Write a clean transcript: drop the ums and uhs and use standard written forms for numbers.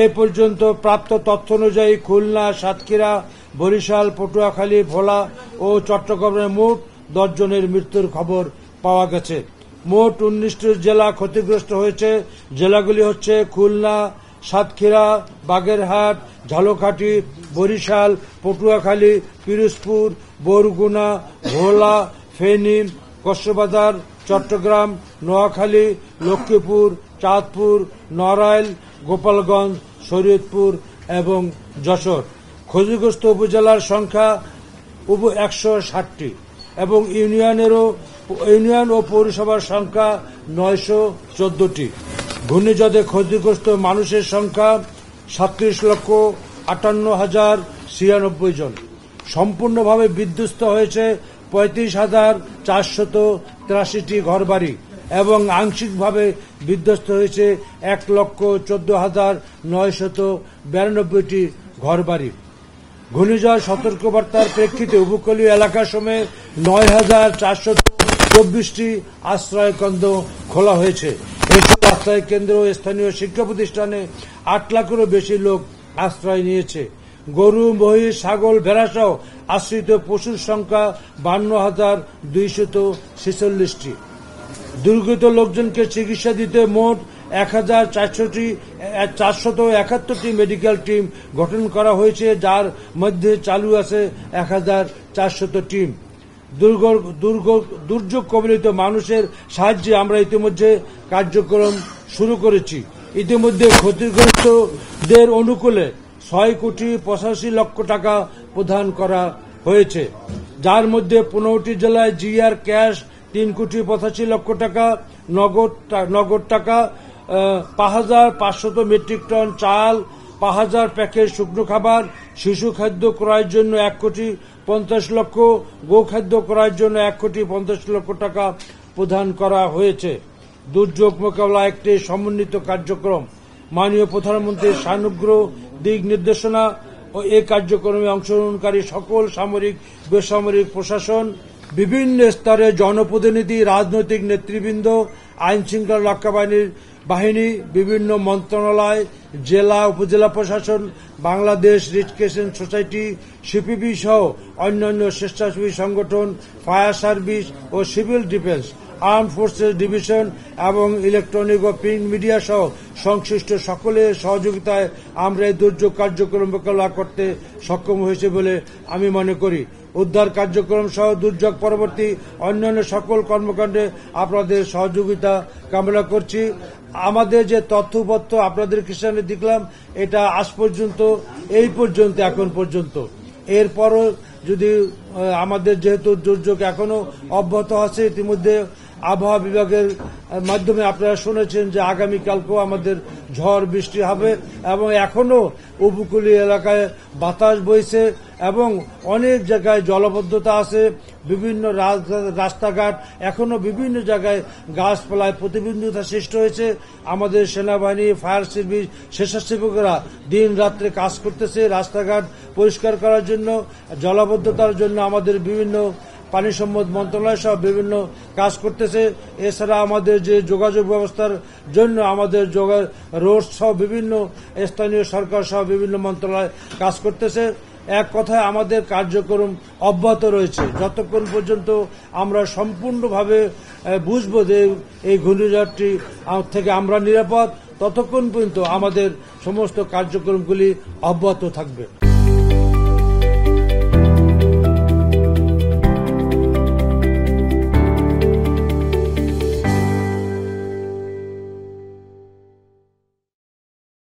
এ পর্যন্ত প্রাপ্ত তথ্য অনুযায়ী খুলনা, সাতক্ষীরা, বরিশাল, পটুয়াখালী, ভোলা ও চট্টগ্রামে মোট 10 জনের মৃত্যুর খবর পাওয়া গেছে। মোট 19টি জেলা ক্ষতিগ্রস্ত হয়েছে। জেলাগুলি হচ্ছে খুলনা, সাতক্ষীরা, বাগেরহাট, ঝালকাঠি, বরিশাল, পটুয়াখালী, পিরোজপুর, বরগুনা, ভোলা, ফেনী, কক্সবাজার, চট্টগ্রাম, নোয়াখালী, লক্ষ্মীপুর, চাঁদপুর, নড়াইল, গোপালগঞ্জ, শরীয়তপুর এবং যশোর। ক্ষতিগ্রস্ত উপজেলার সংখ্যা 160টি এবং ইউনিয়ন ও পৌরসভার সংখ্যা 914টি। ঘূর্ণিঝড়ে ক্ষতিগ্রস্ত মানুষের সংখ্যা 37,58,096 জন। সম্পূর্ণভাবে বিধ্বস্ত হয়েছে 35,483টি ঘরবাড়ি এবং আংশিকভাবে বিধ্বস্ত হয়েছে 1,14,992টি ঘরবাড়ি। ঘূর্ণিঝড় সতর্কবার্তার প্রেক্ষিতে উপকূলীয় এলাকাসমূহে 9,424টি আশ্রয়কেন্দ্র খোলা হয়েছে। এসব আশ্রয় কেন্দ্র ও স্থানীয় শিক্ষা প্রতিষ্ঠানে 8 লাখেরও বেশি লোক আশ্রয় নিয়েছে। গরু, মহিষ, ছাগল, ভেড়াসহ আশ্রিত পশুর সংখ্যা 52,246টি। দুর্গত লোকজনকে চিকিৎসা দিতে মোট 1,471টি মেডিকেল টিম গঠন করা হয়েছে, যার মধ্যে চালু আছে 1,400 টিম। দুর্যোগ কবলিত মানুষের সাহায্যে আমরা ইতিমধ্যে কার্যক্রম শুরু করেছি। ইতিমধ্যে ক্ষতিগ্রস্তদের অনুকূলে 6,85,00,000 টাকা প্রদান করা হয়েছে, যার মধ্যে 15টি জেলায় জিআর ক্যাশ 3,85,00,000 টাকা, নগদ টাকা 5,500 মেট্রিক টন চাল, 5,000 প্যাকেট শুকনো খাবার, শিশু খাদ্য ক্রয়ের জন্য 1,50,00,000, গোখাদ্য ক্রয়ের জন্য 1,50,00,000 টাকা প্রদান করা হয়েছে। দুর্যোগ মোকাবিলা একটি সমন্বিত কার্যক্রম। মাননীয় প্রধানমন্ত্রীর সানুগ্রহ দিক নির্দেশনা ও এই কার্যক্রমে অংশগ্রহণকারী সকল সামরিক, বেসামরিক প্রশাসন, বিভিন্ন স্তরে জনপ্রতিনিধি, রাজনৈতিক নেতৃবৃন্দ, আইন শৃঙ্খলা রক্ষা বাহিনী, বিভিন্ন মন্ত্রণালয়, জেলা উপজেলা প্রশাসন, Bangladesh red crescent society, CPB সহ অন্যান্য স্বেচ্ছাসেবী সংগঠন, ফায়ার সার্ভিস ও civil defence, arm forces division এবং ইলেকট্রনিক ও প্রিন্ট মিডিয়া সহ সংশ্লিষ্ট সকলের সহযোগিতায় আমরা এই দুর্যোগ কার্যক্রম মোকাবিলা করতে সক্ষম হয়েছে বলে আমি মনে করি। উদ্ধার কার্যক্রম সহ দুর্যোগ পরবর্তী অন্যান্য সকল কর্মকাণ্ডে আপনাদের সহযোগিতা কামনা করছি। আমাদের যে তথ্যপত্র আপনাদেরকে সামনে দেখলাম, এটা আজ পর্যন্ত এখন পর্যন্ত। এরপরও যদি আমাদের যেহেতু দুর্যোগ এখনো অব্যাহত আছে, ইতিমধ্যে আবহাওয়া বিভাগের মাধ্যমে আপনারা শুনেছেন যে আগামীকালকেও আমাদের ঝড় বৃষ্টি হবে এবং এখনো উপকূলীয় এলাকায় বাতাস বইছে এবং অনেক জায়গায় জলাবদ্ধতা আছে। বিভিন্ন রাস্তাঘাট এখনো বিভিন্ন জায়গায় গাছপালায় প্রতিবন্ধকতা সৃষ্টি হয়েছে। আমাদের সেনাবাহিনী, ফায়ার সার্ভিস, স্বেচ্ছাসেবকরা দিন রাত্রে কাজ করতেছে রাস্তাঘাট পরিষ্কার করার জন্য। জলাবদ্ধতার জন্য আমাদের বিভিন্ন পানি সম্পদ মন্ত্রণালয় সহ বিভিন্ন কাজ করতেছে। এছাড়া আমাদের যে যোগাযোগ ব্যবস্থার জন্য আমাদের রোড সহ বিভিন্ন স্থানীয় সরকার সহ বিভিন্ন মন্ত্রণালয় কাজ করতেছে। এক কথায় আমাদের কার্যক্রম অব্যাহত রয়েছে যতক্ষণ পর্যন্ত আমরা সম্পূর্ণভাবে বুঝবো যে এই ঘূর্ণিঝড়টি থেকে আমরা নিরাপদ, ততক্ষণ পর্যন্ত আমাদের সমস্ত কার্যক্রমগুলি অব্যাহত থাকবে।